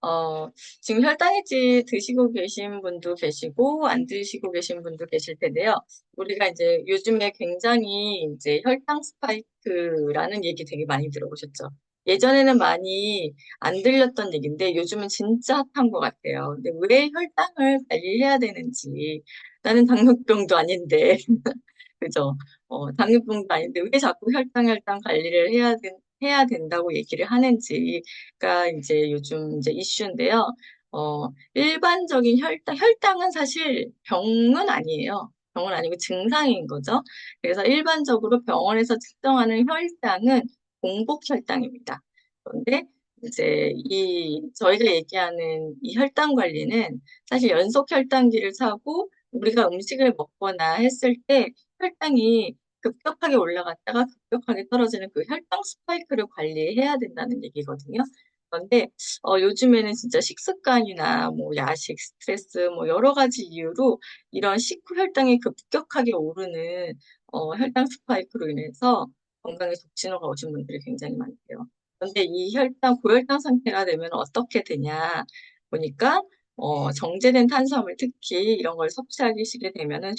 어, 지금 혈당해지 드시고 계신 분도 계시고, 안 드시고 계신 분도 계실 텐데요. 우리가 이제 요즘에 굉장히 이제 혈당 스파이크라는 얘기 되게 많이 들어보셨죠? 예전에는 많이 안 들렸던 얘기인데, 요즘은 진짜 핫한 것 같아요. 근데 왜 혈당을 관리해야 되는지, 나는 당뇨병도 아닌데, 그죠? 당뇨병도 아닌데 왜 자꾸 혈당 관리를 해야 된다고 얘기를 하는지가 이제 요즘 이제 이슈인데요. 일반적인 혈당은 사실 병은 아니에요. 병은 아니고 증상인 거죠. 그래서 일반적으로 병원에서 측정하는 혈당은 공복 혈당입니다. 그런데 이제 저희가 얘기하는 이 혈당 관리는 사실 연속 혈당기를 차고 우리가 음식을 먹거나 했을 때 혈당이 급격하게 올라갔다가 급격하게 떨어지는 그 혈당 스파이크를 관리해야 된다는 얘기거든요. 그런데 요즘에는 진짜 식습관이나 뭐 야식, 스트레스 뭐 여러 가지 이유로 이런 식후 혈당이 급격하게 오르는 혈당 스파이크로 인해서 건강에 독신호가 오신 분들이 굉장히 많대요. 그런데 이 고혈당 상태가 되면 어떻게 되냐 보니까 정제된 탄수화물 특히 이런 걸 섭취하기 시게 되면은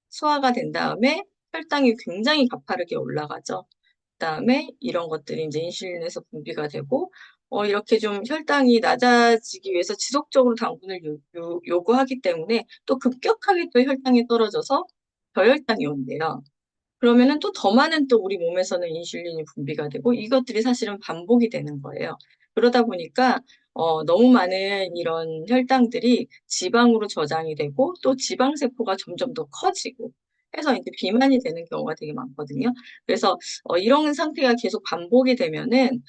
소화가 된 다음에 혈당이 굉장히 가파르게 올라가죠. 그다음에 이런 것들이 이제 인슐린에서 분비가 되고 이렇게 좀 혈당이 낮아지기 위해서 지속적으로 당분을 요구하기 때문에 또 급격하게 또 혈당이 떨어져서 저혈당이 온대요. 그러면은 또 더 많은 또 우리 몸에서는 인슐린이 분비가 되고 이것들이 사실은 반복이 되는 거예요. 그러다 보니까 너무 많은 이런 혈당들이 지방으로 저장이 되고 또 지방세포가 점점 더 커지고 해서 이제 비만이 되는 경우가 되게 많거든요. 그래서 이런 상태가 계속 반복이 되면은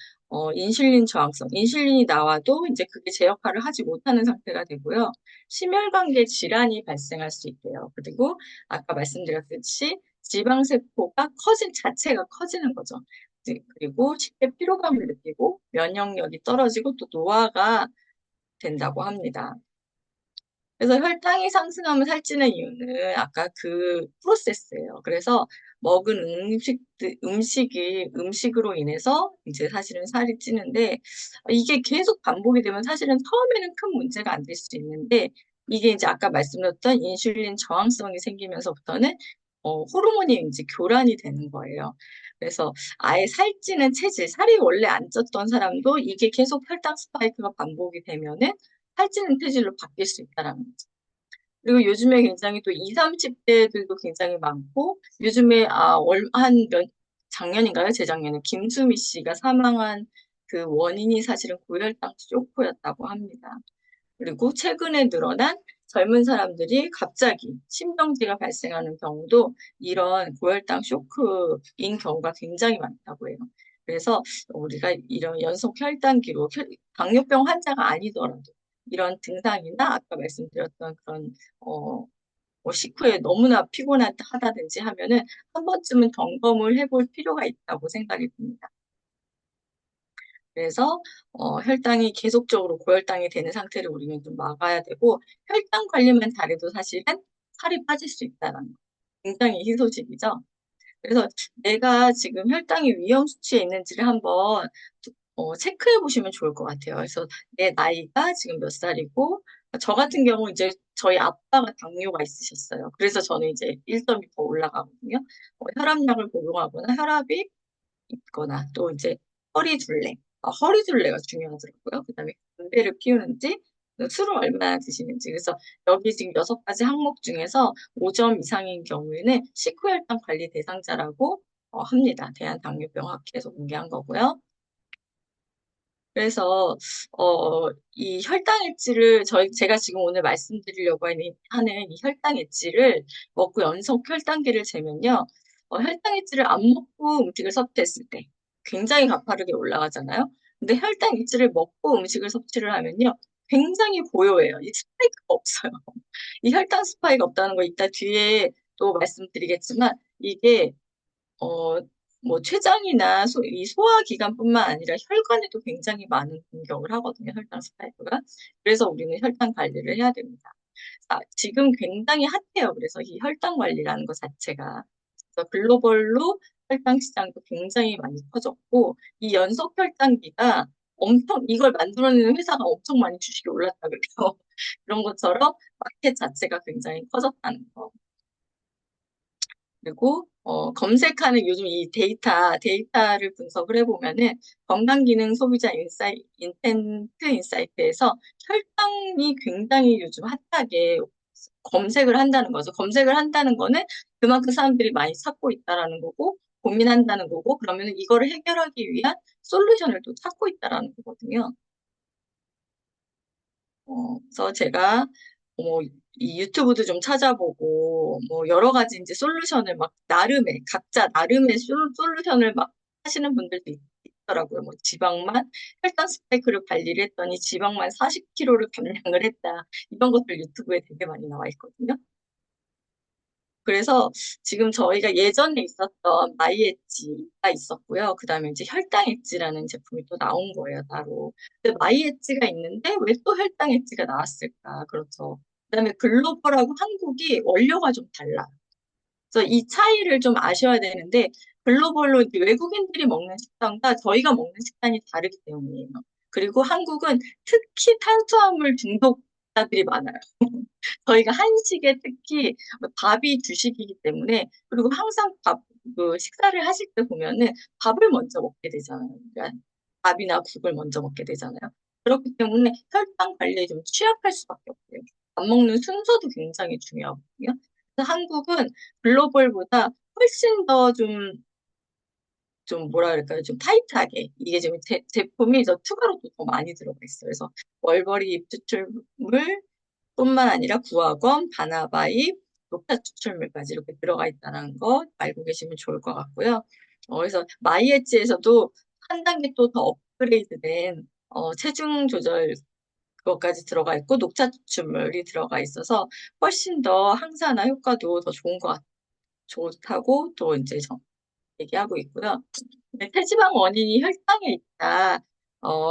인슐린 저항성, 인슐린이 나와도 이제 그게 제 역할을 하지 못하는 상태가 되고요. 심혈관계 질환이 발생할 수 있대요. 그리고 아까 말씀드렸듯이 지방세포가 자체가 커지는 거죠. 그리고 쉽게 피로감을 느끼고 면역력이 떨어지고 또 노화가 된다고 합니다. 그래서 혈당이 상승하면 살찌는 이유는 아까 그 프로세스예요. 그래서 먹은 음식으로 인해서 이제 사실은 살이 찌는데 이게 계속 반복이 되면 사실은 처음에는 큰 문제가 안 될 수 있는데 이게 이제 아까 말씀드렸던 인슐린 저항성이 생기면서부터는 호르몬이 이제 교란이 되는 거예요. 그래서 아예 살찌는 살이 원래 안 쪘던 사람도 이게 계속 혈당 스파이크가 반복이 되면은 살찌는 체질로 바뀔 수 있다라는 거죠. 그리고 요즘에 굉장히 또 20, 30대들도 굉장히 많고, 요즘에, 작년인가요? 재작년에 김수미 씨가 사망한 그 원인이 사실은 고혈당 쇼크였다고 합니다. 그리고 최근에 늘어난 젊은 사람들이 갑자기 심정지가 발생하는 경우도 이런 고혈당 쇼크인 경우가 굉장히 많다고 해요. 그래서 우리가 이런 연속 혈당기로 당뇨병 환자가 아니더라도 이런 증상이나 아까 말씀드렸던 그런 식후에 너무나 피곤하다든지 하면은 한 번쯤은 점검을 해볼 필요가 있다고 생각이 듭니다. 그래서 혈당이 계속적으로 고혈당이 되는 상태를 우리는 좀 막아야 되고 혈당 관리만 잘해도 사실은 살이 빠질 수 있다는 거. 굉장히 희소식이죠. 그래서 내가 지금 혈당이 위험 수치에 있는지를 한번 체크해 보시면 좋을 것 같아요. 그래서 내 나이가 지금 몇 살이고 저 같은 경우 이제 저희 아빠가 당뇨가 있으셨어요. 그래서 저는 이제 1점이 더 올라가거든요. 혈압약을 복용하거나 혈압이 있거나 또 이제 허리둘레. 허리둘레가 중요하더라고요. 그다음에 담배를 피우는지 술을 얼마나 드시는지. 그래서 여기 지금 6가지 항목 중에서 5점 이상인 경우에는 식후혈당 관리 대상자라고 합니다. 대한당뇨병학회에서 공개한 거고요. 그래서 이 혈당 엣지를 제가 지금 오늘 말씀드리려고 하는 이 혈당 엣지를 먹고 연속 혈당계를 재면요. 혈당 엣지를 안 먹고 음식을 섭취했을 때 굉장히 가파르게 올라가잖아요. 근데 혈당 엣지를 먹고 음식을 섭취를 하면요. 굉장히 고요해요. 이 스파이크가 없어요. 이 혈당 스파이크가 없다는 거 이따 뒤에 또 말씀드리겠지만 이게 어, 뭐 췌장이나 이 소화기관뿐만 아니라 혈관에도 굉장히 많은 공격을 하거든요. 혈당 스파이크가. 그래서 우리는 혈당 관리를 해야 됩니다. 지금 굉장히 핫해요. 그래서 이 혈당 관리라는 것 자체가. 그래서 글로벌로 혈당 시장도 굉장히 많이 커졌고 이 연속 혈당기가 엄청 이걸 만들어내는 회사가 엄청 많이 주식이 올랐다 그래서 그런 것처럼 마켓 자체가 굉장히 커졌다는 거. 그리고 검색하는 요즘 이 데이터를 분석을 해보면은 건강기능 소비자 인텐트 인사이트에서 혈당이 굉장히 요즘 핫하게 검색을 한다는 거죠. 검색을 한다는 거는 그만큼 사람들이 많이 찾고 있다라는 거고 고민한다는 거고 그러면 이거를 해결하기 위한 솔루션을 또 찾고 있다라는 거거든요. 그래서 제가 뭐, 이 유튜브도 좀 찾아보고, 뭐, 여러 가지 이제 솔루션을 막, 각자 나름의 솔루션을 막 하시는 분들도 있더라고요. 뭐, 혈당 스파이크를 관리를 했더니 지방만 40kg를 감량을 했다. 이런 것들 유튜브에 되게 많이 나와 있거든요. 그래서 지금 저희가 예전에 있었던 마이엣지가 있었고요. 그 다음에 이제 혈당 엣지라는 제품이 또 나온 거예요, 따로. 근데 마이 엣지가 있는데 왜 또 혈당 엣지가 나왔을까? 그렇죠. 그 다음에 글로벌하고 한국이 원료가 좀 달라. 그래서 이 차이를 좀 아셔야 되는데 글로벌로 이제 외국인들이 먹는 식단과 저희가 먹는 식단이 다르기 때문이에요. 그리고 한국은 특히 탄수화물 중독자들이 많아요. 저희가 한식에 특히 밥이 주식이기 때문에 그리고 항상 식사를 하실 때 보면은 밥을 먼저 먹게 되잖아요. 그러니까 밥이나 국을 먼저 먹게 되잖아요. 그렇기 때문에 혈당 관리에 좀 취약할 수밖에 없어요. 밥 먹는 순서도 굉장히 중요하거든요. 그래서 한국은 글로벌보다 훨씬 더 좀 뭐라 그럴까요? 좀 타이트하게 이게 좀 제품이 추가로 더 많이 들어가 있어요. 그래서 월버리 잎 추출물 뿐만 아니라 구화검, 바나바잎, 녹차 추출물까지 이렇게 들어가 있다는 거 알고 계시면 좋을 것 같고요. 그래서 마이애지에서도 한 단계 또 더 업그레이드된 체중 조절 그것까지 들어가 있고 녹차 추출물이 들어가 있어서 훨씬 더 항산화 효과도 더 좋다고 또 이제 얘기하고 있고요. 네, 체지방 원인이 혈당에 있다.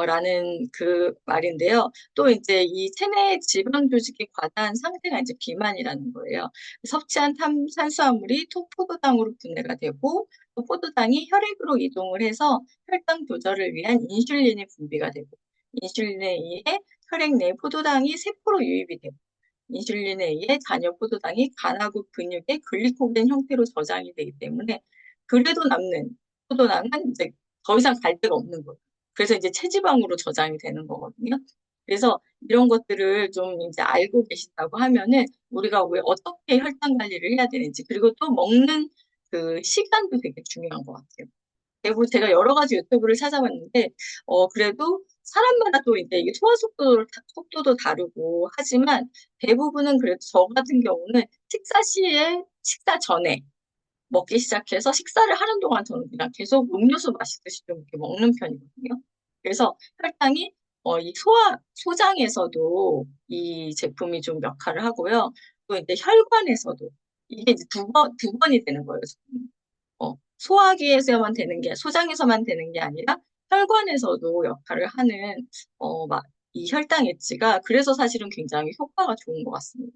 라는 그 말인데요. 또 이제 이 체내 지방 조직이 과다한 상태가 이제 비만이라는 거예요. 섭취한 탄수화물이 포도당으로 분해가 되고 또 포도당이 혈액으로 이동을 해서 혈당 조절을 위한 인슐린이 분비가 되고 인슐린에 의해 혈액 내 포도당이 세포로 유입이 되고 인슐린에 의해 잔여 포도당이 간하고 근육의 글리코겐 형태로 저장이 되기 때문에 그래도 남는 포도당은 이제 더 이상 갈 데가 없는 거예요. 그래서 이제 체지방으로 저장이 되는 거거든요. 그래서 이런 것들을 좀 이제 알고 계신다고 하면은 우리가 왜 어떻게 혈당 관리를 해야 되는지 그리고 또 먹는 그 시간도 되게 중요한 것 같아요. 대부분 제가 여러 가지 유튜브를 찾아봤는데, 그래도 사람마다 또 이제 이게 속도도 다르고 하지만 대부분은 그래도 저 같은 경우는 식사 전에 먹기 시작해서 식사를 하는 동안 저는 그냥 계속 음료수 마시듯이 좀 이렇게 먹는 편이거든요. 그래서 혈당이 이 소장에서도 이 제품이 좀 역할을 하고요. 또 이제 혈관에서도 이게 이제 두 번이 되는 거예요. 소화기에서만 되는 게, 소장에서만 되는 게 아니라 혈관에서도 역할을 하는, 이 혈당 엣지가 그래서 사실은 굉장히 효과가 좋은 것 같습니다.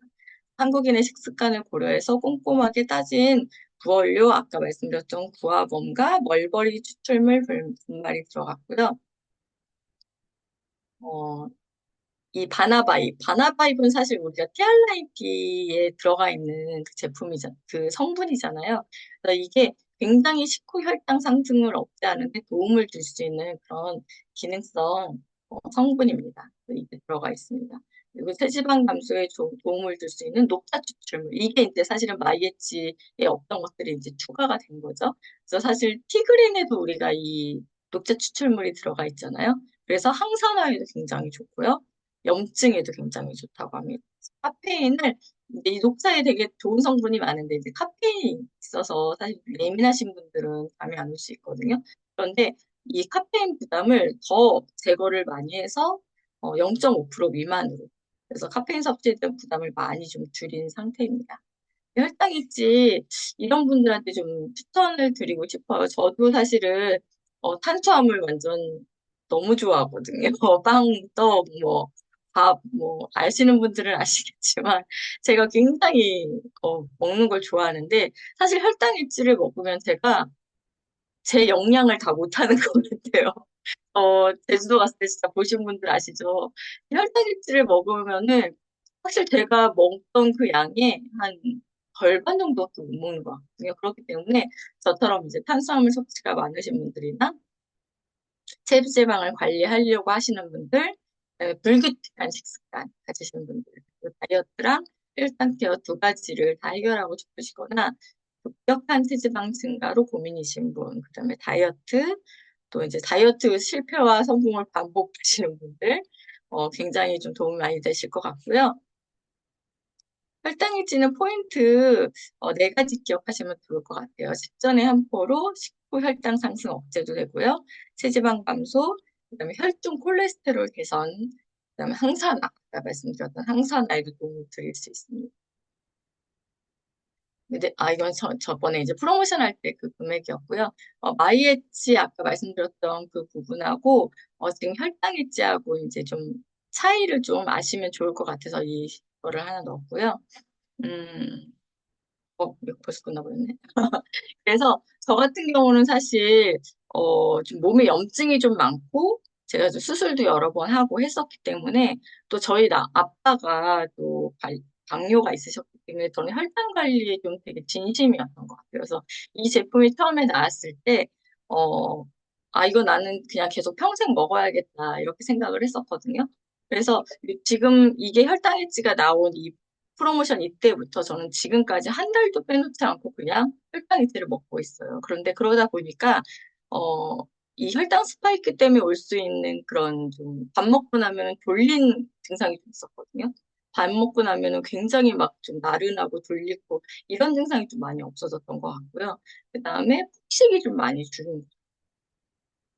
한국인의 식습관을 고려해서 꼼꼼하게 따진 구원료, 아까 말씀드렸던 구화검과 멀버리 추출물 분말이 들어갔고요. 어, 이 바나바잎은 사실 우리가 티알라이피에 들어가 있는 그 제품이죠. 그 성분이잖아요. 그래서 이게 굉장히 식후 혈당 상승을 억제하는 데 도움을 줄 수 있는 그런 기능성 성분입니다. 이게 들어가 있습니다. 그리고 체지방 감소에 도움을 줄 수 있는 녹차 추출물. 이게 이제 사실은 마이애치에 없던 것들이 이제 추가가 된 거죠. 그래서 사실 티그린에도 우리가 이 녹차 추출물이 들어가 있잖아요. 그래서 항산화에도 굉장히 좋고요. 염증에도 굉장히 좋다고 합니다. 카페인을 이제 이 녹차에 되게 좋은 성분이 많은데 이제 카페인이 있어서 사실 예민하신 분들은 잠이 안 올 수 있거든요. 그런데 이 카페인 부담을 더 제거를 많이 해서 0.5% 미만으로 그래서 카페인 섭취에 대한 부담을 많이 좀 줄인 상태입니다. 혈당일지 이런 분들한테 좀 추천을 드리고 싶어요. 저도 사실은 탄수화물 완전 너무 좋아하거든요. 빵, 떡, 뭐, 밥, 뭐, 아시는 분들은 아시겠지만, 제가 굉장히 먹는 걸 좋아하는데, 사실 혈당일지를 먹으면 제가 제 역량을 다 못하는 것 같아요. 제주도 갔을 때 진짜 보신 분들 아시죠? 혈당일지를 먹으면은 사실 제가 먹던 그 양의 한 절반 정도밖에 못 먹는 것 같거든요. 그렇기 때문에 저처럼 이제 탄수화물 섭취가 많으신 분들이나 체지방을 관리하려고 하시는 분들, 그다음에 불규칙한 식습관 가지신 분들, 그리고 다이어트랑 혈당 케어 두 가지를 다 해결하고 싶으시거나 급격한 체지방 증가로 고민이신 분, 그다음에 다이어트, 또 이제 다이어트 실패와 성공을 반복하시는 분들, 굉장히 좀 도움이 많이 되실 것 같고요. 혈당이 찌는 포인트 네 가지 기억하시면 좋을 것 같아요. 식전의 한 포로 식후 혈당 상승 억제도 되고요. 체지방 감소, 그다음에 혈중 콜레스테롤 개선, 그다음에 항산화, 아까 말씀드렸던 항산화에도 도움을 드릴 수 있습니다. 근데 이건 저번에 이제 프로모션 할 때 그 금액이었고요. 마이애치 아까 말씀드렸던 그 부분하고 지금 혈당일지하고 이제 좀 차이를 좀 아시면 좋을 것 같아서 이거를 하나 넣었고요. 음, 이거 벌써 끝나버렸네. 그래서 저 같은 경우는 사실 좀 몸에 염증이 좀 많고 제가 좀 수술도 여러 번 하고 했었기 때문에 또 저희 아빠가 또 당뇨가 있으셨기 때문에 저는 혈당 관리에 좀 되게 진심이었던 것 같아요. 그래서 이 제품이 처음에 나왔을 때 어, 이거 나는 그냥 계속 평생 먹어야겠다 이렇게 생각을 했었거든요. 그래서 지금 이게 혈당일지가 나온 이 프로모션 이때부터 저는 지금까지 한 달도 빼놓지 않고 그냥 혈당 일지를 먹고 있어요. 그런데 그러다 보니까 어, 이 혈당 스파이크 때문에 올 수 있는 그런 좀 밥 먹고 나면 졸린 증상이 좀 있었거든요. 밥 먹고 나면은 굉장히 막 좀 나른하고 졸리고 이런 증상이 좀 많이 없어졌던 것 같고요. 그 다음에 폭식이 좀 많이 줄은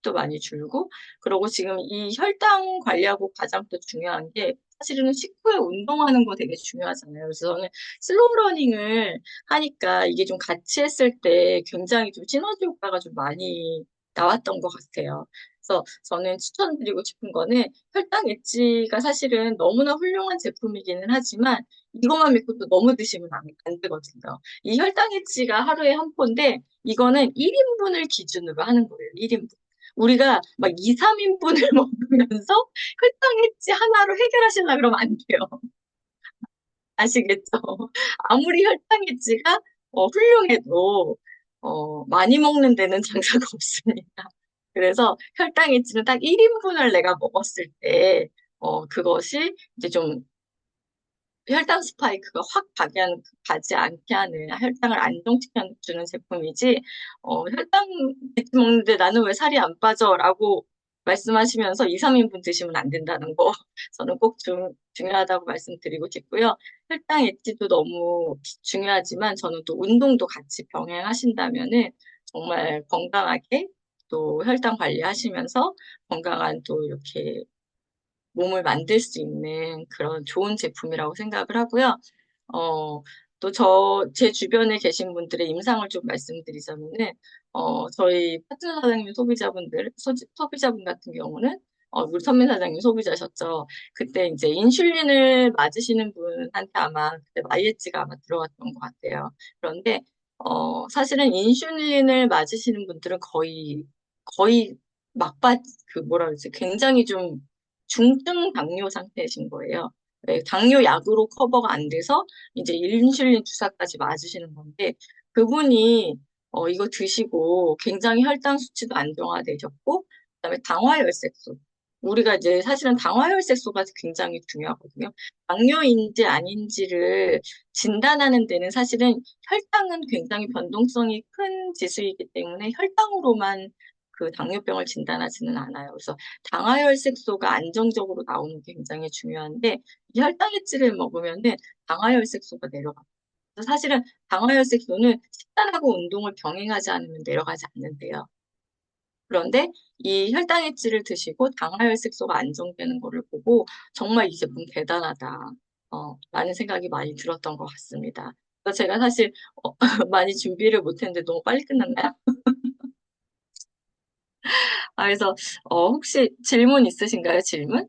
도 많이 줄고, 그리고 지금 이 혈당 관리하고 가장 또 중요한 게 사실은 식후에 운동하는 거 되게 중요하잖아요. 그래서 저는 슬로우 러닝을 하니까 이게 좀 같이 했을 때 굉장히 좀 시너지 효과가 좀 많이 나왔던 것 같아요. 그래서 저는 추천드리고 싶은 거는 혈당 엣지가 사실은 너무나 훌륭한 제품이기는 하지만 이것만 믿고 또 너무 드시면 안 되거든요. 이 혈당 엣지가 하루에 한 포인데 이거는 1인분을 기준으로 하는 거예요. 1인분. 우리가 막 2, 3인분을 먹으면서 혈당 엣지 하나로 해결하시려 그러면 안 돼요. 아시겠죠? 아무리 혈당 엣지가 훌륭해도 많이 먹는 데는 장사가 없습니다. 그래서 혈당 엣지는 딱 1인분을 내가 먹었을 때 그것이 이제 좀 혈당 스파이크가 확 가지 않게 하는, 혈당을 안정시켜주는 제품이지, 혈당 먹는데 나는 왜 살이 안 빠져? 라고 말씀하시면서 2, 3인분 드시면 안 된다는 거, 저는 꼭 중요하다고 말씀드리고 싶고요. 혈당 엣지도 너무 중요하지만, 저는 또 운동도 같이 병행하신다면은, 정말 건강하게 또 혈당 관리하시면서 건강한 또 이렇게 몸을 만들 수 있는 그런 좋은 제품이라고 생각을 하고요. 어, 또 제 주변에 계신 분들의 임상을 좀 말씀드리자면은, 저희 파트너 사장님 소비자분 같은 경우는, 우리 선민 사장님 소비자셨죠. 그때 이제 인슐린을 맞으시는 분한테 아마 그때 마이애지가 아마 들어갔던 것 같아요. 그런데, 사실은 인슐린을 맞으시는 분들은 거의 뭐라 그러지, 굉장히 좀 중증 당뇨 상태이신 거예요. 네, 당뇨 약으로 커버가 안 돼서 이제 인슐린 주사까지 맞으시는 건데 그분이 이거 드시고 굉장히 혈당 수치도 안정화되셨고 그다음에 당화혈색소 우리가 이제 사실은 당화혈색소가 굉장히 중요하거든요. 당뇨인지 아닌지를 진단하는 데는 사실은 혈당은 굉장히 변동성이 큰 지수이기 때문에 혈당으로만 그 당뇨병을 진단하지는 않아요. 그래서 당화혈색소가 안정적으로 나오는 게 굉장히 중요한데 이 혈당액질을 먹으면은 당화혈색소가 내려가요. 그래서 사실은 당화혈색소는 식단하고 운동을 병행하지 않으면 내려가지 않는데요. 그런데 이 혈당액질을 드시고 당화혈색소가 안정되는 거를 보고 정말 이 제품 대단하다. 라는 생각이 많이 들었던 것 같습니다. 그래서 제가 사실 많이 준비를 못했는데 너무 빨리 끝났나요? 그래서 혹시 질문 있으신가요? 질문?